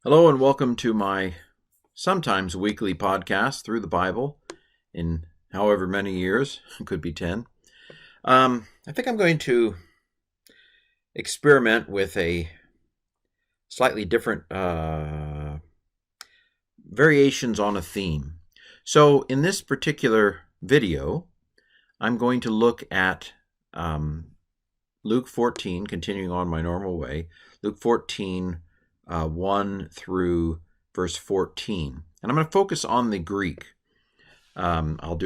Hello and welcome to my sometimes weekly podcast through the Bible in however many years, it could be 10. I think I'm going to experiment with a slightly different variations on a theme. So in this particular video, I'm going to look at Luke 14, continuing on my normal way, Luke 14, 1 through verse 14. And I'm going to focus on the Greek. I'll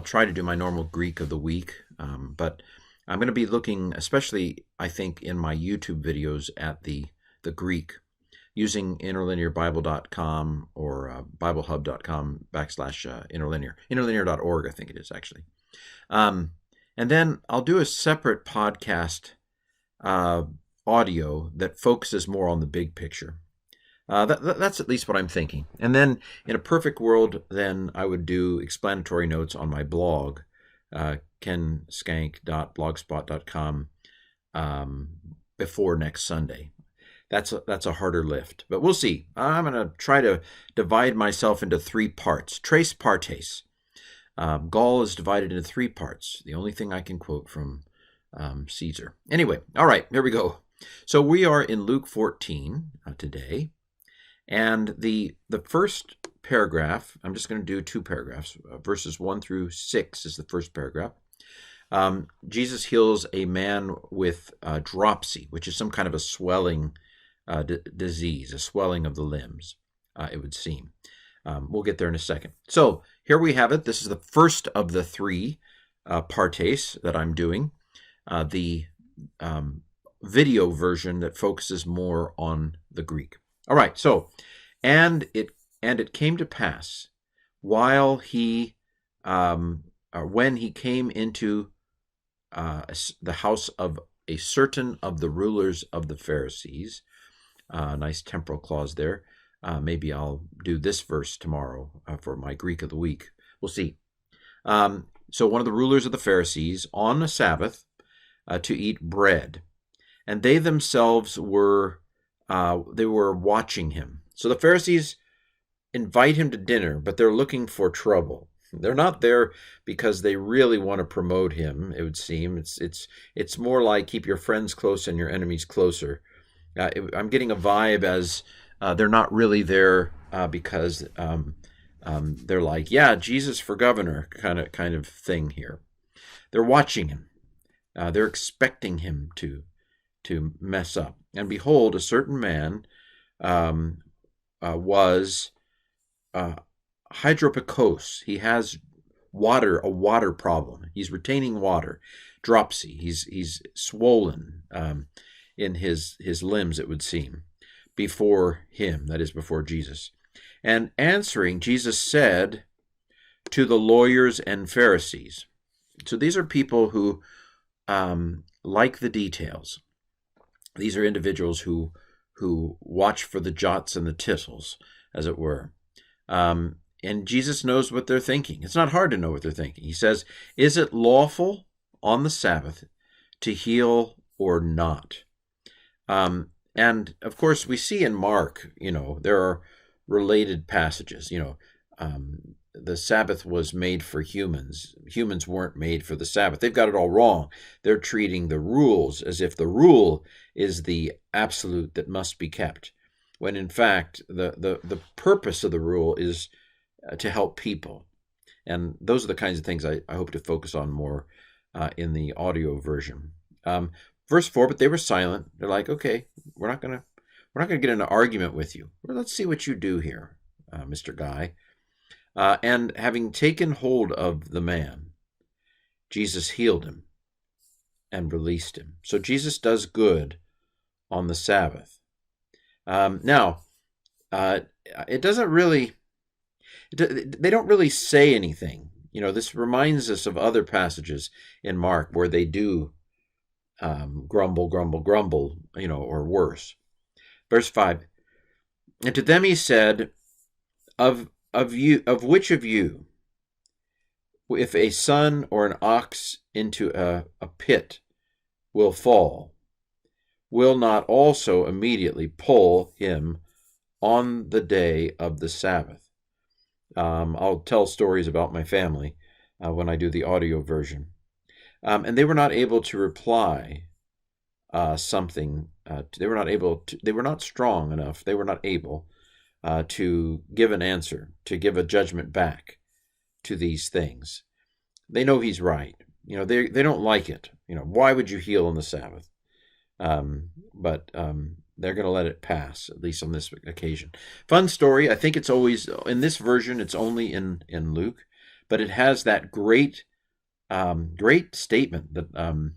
try to do my normal Greek of the week, but I'm going to be looking, especially I think in my YouTube videos, at the Greek, using interlinearbible.com or biblehub.com/interlinear. Interlinear.org, I think it is actually. And then I'll do a separate podcast audio that focuses more on the big picture. That's at least what I'm thinking. And then in a perfect world, then I would do explanatory notes on my blog, kenskank.blogspot.com, before next Sunday. That's a harder lift, but we'll see. I'm going to try to divide myself into 3 parts. Tres partes. Gaul is divided into 3 parts. The only thing I can quote from Caesar. Anyway, all right, here we go. So we are in Luke 14 today, and the first paragraph, I'm just going to do 2 paragraphs. Verses 1 through 6 is the first paragraph. Jesus heals a man with dropsy, which is some kind of a swelling disease, a swelling of the limbs, it would seem. We'll get there in a second. So here we have it. This is the first of the 3 partes that I'm doing. The video version that focuses more on the Greek. All right, so and it came to pass while he when he came into the house of a certain of the rulers of the Pharisees. Nice temporal clause there. Maybe I'll do this verse tomorrow for my Greek of the week. We'll see. So one of the rulers of the Pharisees on the Sabbath to eat bread. And they themselves were watching him. So the Pharisees invite him to dinner, but they're looking for trouble. They're not there because they really want to promote him, it would seem. It's more like keep your friends close and your enemies closer. I'm getting a vibe as they're not really there because they're like, yeah, Jesus for governor kind of thing here. They're watching him. They're expecting him to mess up. And behold, a certain man was hydropikos. He has a water problem. He's retaining water, dropsy. He's swollen in his limbs, it would seem, before him, that is, before Jesus. And answering, Jesus said to the lawyers and Pharisees. So these are people who like the details. These are individuals who watch for the jots and the tittles, as it were. And Jesus knows what they're thinking. It's not hard to know what they're thinking. He says, is it lawful on the Sabbath to heal or not? And of course, we see in Mark, there are related passages. The Sabbath was made for humans. Humans weren't made for the Sabbath. They've got it all wrong. They're treating the rules as if the rule is the absolute that must be kept, when in fact the purpose of the rule is to help people. And those are the kinds of things I hope to focus on more in the audio version. Verse 4, but they were silent. They're like, okay, we're not gonna get in an argument with you. Well, let's see what you do here, Mr. Guy. And having taken hold of the man, Jesus healed him and released him. So Jesus does good on the Sabbath. Now, it doesn't really, they don't really say anything. This reminds us of other passages in Mark where they do grumble, or worse. Verse 5, and to them he said, of which of you, if a son or an ox into a pit will fall, will not also immediately pull him on the day of the Sabbath. I'll tell stories about my family when I do the audio version. And they were not able to reply something. They were not able to. They were not strong enough. They were not able to give an answer, to give a judgment back to these things. They know he's right. They don't like it. Why would you heal on the Sabbath? But they're going to let it pass, at least on this occasion. Fun story. I think it's always, in this version, it's only in Luke, but it has that great statement that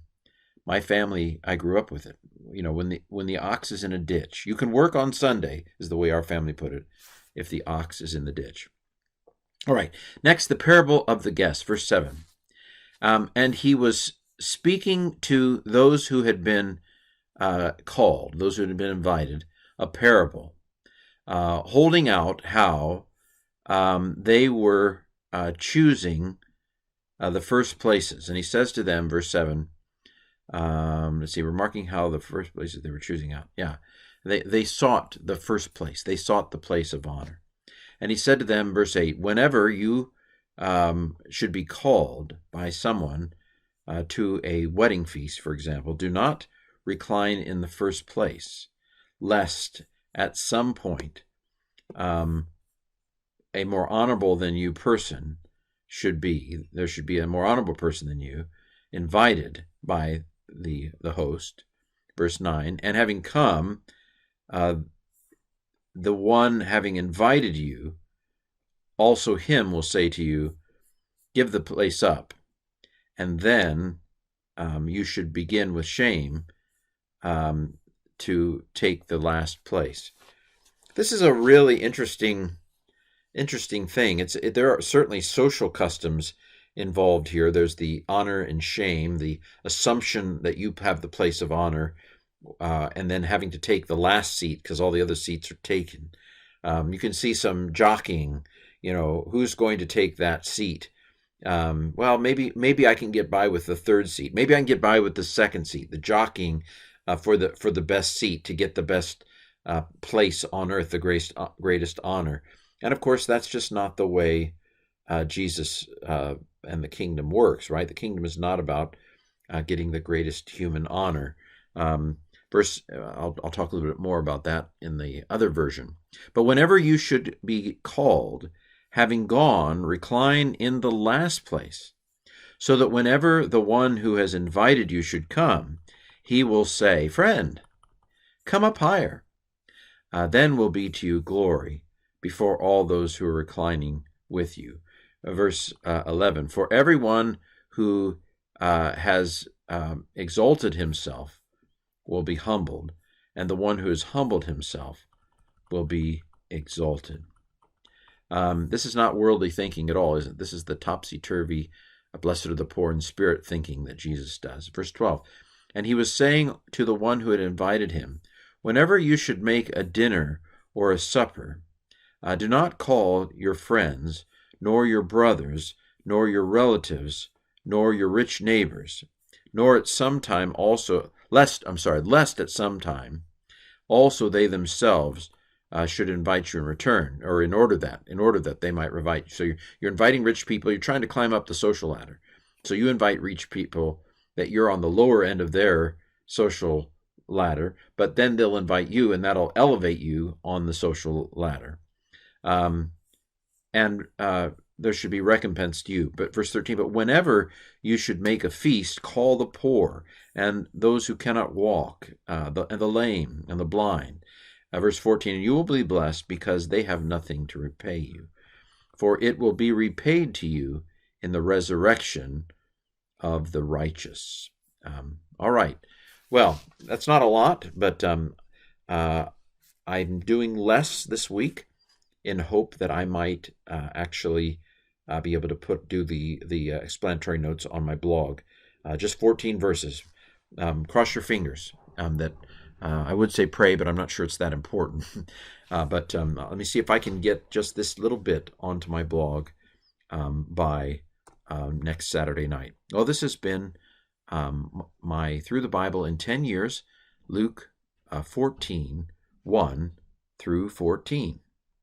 my family, I grew up with it. When the ox is in a ditch, you can work on Sunday, is the way our family put it, if the ox is in the ditch. All right. Next, the parable of the guest, verse 7. And he was speaking to those who had been called, those who had been invited, a parable, holding out how they were choosing the first places. And he says to them, verse 7, let's see, remarking how the first places they were choosing out. Yeah, they sought the first place. They sought the place of honor. And he said to them, verse 8, whenever you should be called by someone to a wedding feast, for example, do not recline in the first place, lest at some point a more honorable than you person there should be a more honorable person than you invited by the host, verse 9, and having come, the one having invited you, also him will say to you, give the place up, and then you should begin with shame to take the last place. This is a really interesting thing. There are certainly social customs involved here. There's the honor and shame, the assumption that you have the place of honor, and then having to take the last seat because all the other seats are taken. You can see some jockeying. Who's going to take that seat? Well, maybe I can get by with the third seat. Maybe I can get by with the second seat. The jockeying for the best seat to get the best place on earth, the greatest honor. And of course, that's just not the way Jesus and the kingdom works, right? The kingdom is not about getting the greatest human honor. I'll talk a little bit more about that in the other version. But whenever you should be called, having gone, recline in the last place, so that whenever the one who has invited you should come, he will say, friend, come up higher. Then will be to you glory before all those who are reclining with you. Verse 11, for everyone who has exalted himself will be humbled, and the one who has humbled himself will be exalted. This is not worldly thinking at all, is it? This is the topsy-turvy, blessed are the poor in spirit thinking that Jesus does. Verse 12, and he was saying to the one who had invited him, whenever you should make a dinner or a supper, do not call your friends, nor your brothers, nor your relatives, nor your rich neighbors, nor at some time also, lest at some time also they themselves should invite you in return, or in order that they might invite you. So you're inviting rich people. You're trying to climb up the social ladder. So you invite rich people that you're on the lower end of their social ladder, but then they'll invite you, and that'll elevate you on the social ladder. And there should be recompense to you. But verse 13, but whenever you should make a feast, call the poor and those who cannot walk, and the lame and the blind. Verse 14, and you will be blessed because they have nothing to repay you. For it will be repaid to you in the resurrection of the righteous. All right. Well, that's not a lot, but I'm doing less this week in hope that I might actually be able to do the explanatory notes on my blog. Just 14 verses. Cross your fingers that I would say pray, but I'm not sure it's that important. But let me see if I can get just this little bit onto my blog by next Saturday night. Well, this has been my Through the Bible in 10 years, Luke 14, 1 through 14.